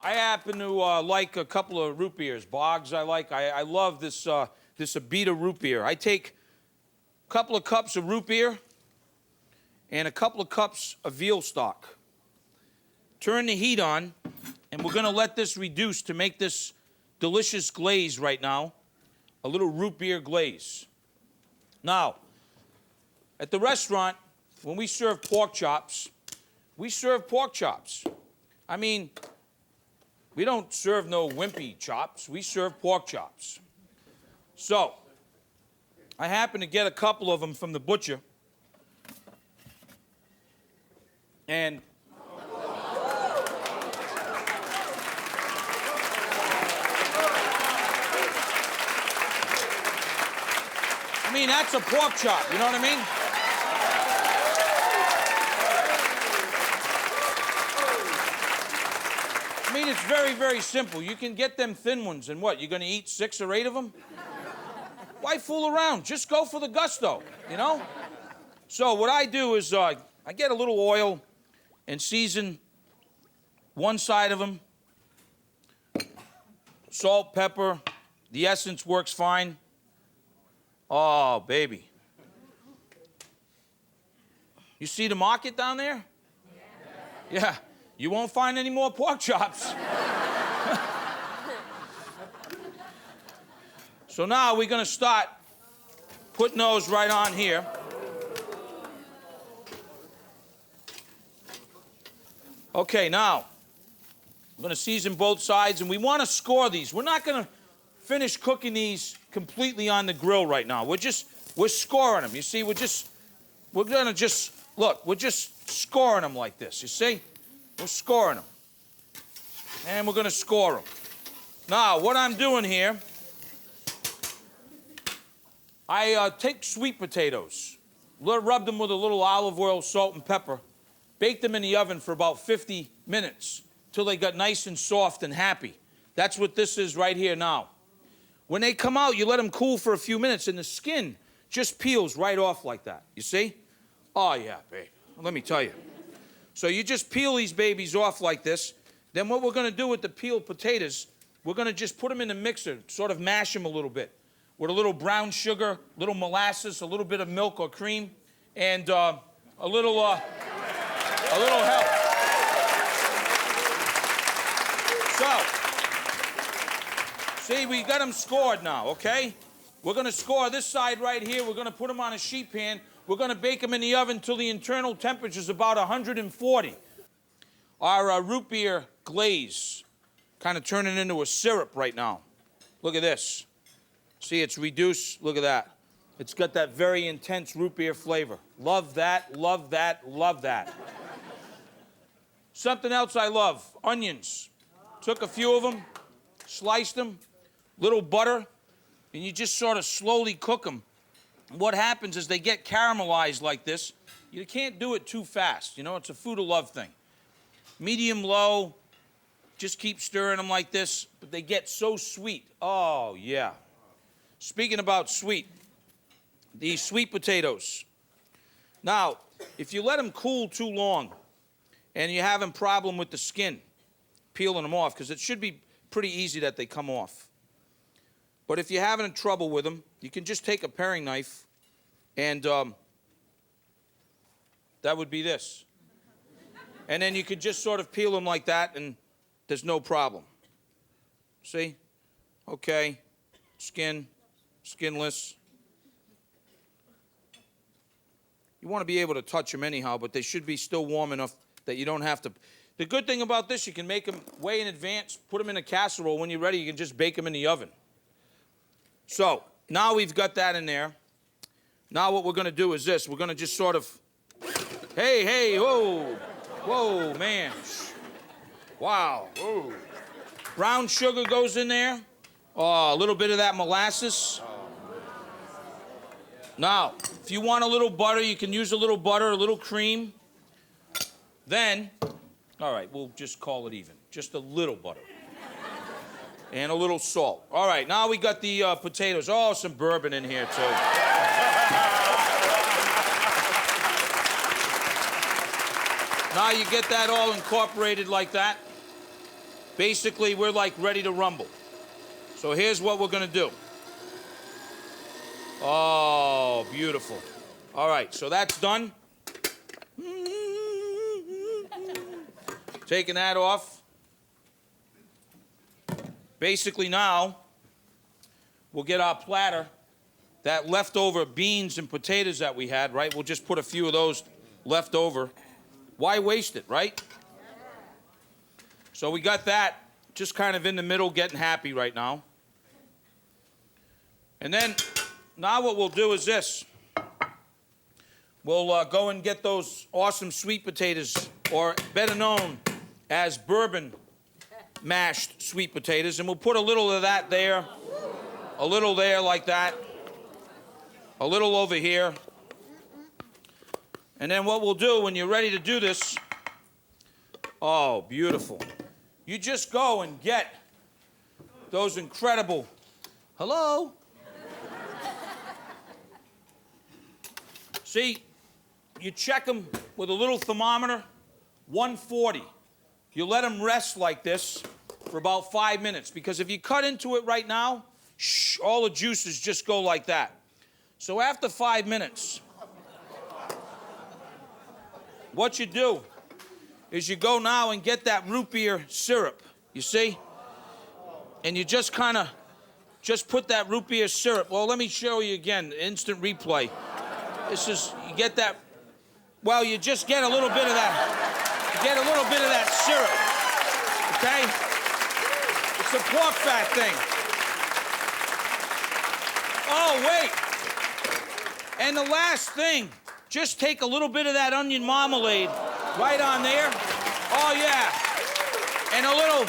I happen to like a couple of root beers. Boggs I like. I love this, this Abita root beer. I take a couple of cups of root beer and a couple of cups of veal stock. Turn the heat on, and we're going to let this reduce to make this delicious glaze right now, a little root beer glaze. Now, at the restaurant, when we serve pork chops, we serve pork chops. I mean, we don't serve no wimpy chops. We serve pork chops. So, I happen to get a couple of them from the butcher. And I mean, that's a pork chop, you know what I mean? I mean, it's very, very simple. You can get them thin ones, and what, you're gonna eat 6 or 8 of them? Why fool around? Just go for the gusto, you know? So what I do is I get a little oil and season one side of them. Salt, pepper, the essence works fine. Oh, baby. You see the market down there? Yeah. You won't find any more pork chops. So now we're going to start putting those right on here. Okay, now, I'm going to season both sides, and we want to score these. We're not going to finish cooking these completely on the grill right now. We're scoring them. You see, we're going to just, look, we're just scoring them like this, you see? We're scoring them. And we're going to score them. Now, what I'm doing here, I take sweet potatoes, rub them with a little olive oil, salt, and pepper, bake them in the oven for about 50 minutes till they got nice and soft and happy. That's what this is right here now. When they come out, you let them cool for a few minutes, and the skin just peels right off like that. You see? Oh, yeah, babe. Let me tell you. So you just peel these babies off like this. Then what we're going to do with the peeled potatoes, we're going to just put them in the mixer, sort of mash them a little bit with a little brown sugar, a little molasses, a little bit of milk or cream, and a little help. So, see, we got them scored now, okay? We're going to score this side right here. We're going to put them on a sheet pan. We're going to bake them in the oven till the internal temperature is about 140. Our root beer glaze kind of turning into a syrup right now. Look at this. See, it's reduced. Look at that. It's got that very intense root beer flavor. Love that, love that, love that. Something else I love, onions. Took a few of them, sliced them, little butter, and you just sort of slowly cook them. What happens is they get caramelized like this. You can't do it too fast. You know, it's a food of love thing. Medium low, just keep stirring them like this, but they get so sweet. Oh, yeah. Speaking about sweet, these sweet potatoes. Now, if you let them cool too long and you're having a problem with the skin, peeling them off, because it should be pretty easy that they come off. But if you're having trouble with them, you can just take a paring knife, and that would be this. And then you could just sort of peel them like that, and there's no problem. See? Okay. Skin, skinless. You want to be able to touch them anyhow, but they should be still warm enough that you don't have to. The good thing about this, you can make them way in advance, put them in a casserole. When you're ready, you can just bake them in the oven. So, now we've got that in there. Now what we're going to do is this. We're going to just sort of, hey, whoa, whoa, man. Wow, whoa. Brown sugar goes in there. Oh, a little bit of that molasses. Now, if you want a little butter, you can use a little butter, a little cream. Then, all right, we'll just call it even. Just a little butter. And a little salt. All right, now we got the potatoes. Oh, some bourbon in here, too. Now you get that all incorporated like that. basically we're like ready to rumble. So here's what we're gonna do. Oh, beautiful. All right, so that's done. Taking that off. Basically now, we'll get our platter, that leftover beans and potatoes that we had, right? We'll just put a few of those left over. Why waste it, right? So we got that just kind of in the middle, getting happy right now. And then, now what we'll do is this. We'll go and get those awesome sweet potatoes, or better known as Bourbon Mashed Sweet Potatoes, and we'll put a little of that there, a little there like that, a little over here. And then what we'll do when you're ready to do this, oh, beautiful. You just go and get those incredible, hello? See, you check them with a little thermometer, 140. You let them rest like this for about 5 minutes, because if you cut into it right now, all the juices just go like that. So after 5 minutes, what you do is you go now and get that root beer syrup, you see? And you just kind of just put that root beer syrup. Well, let me show you again, instant replay. This is, you get that, well, you just get a little bit of that, you get a little bit of that syrup, okay? It's a pork fat thing. Oh, wait. And the last thing, just take a little bit of that onion marmalade right on there. Oh, yeah. And a little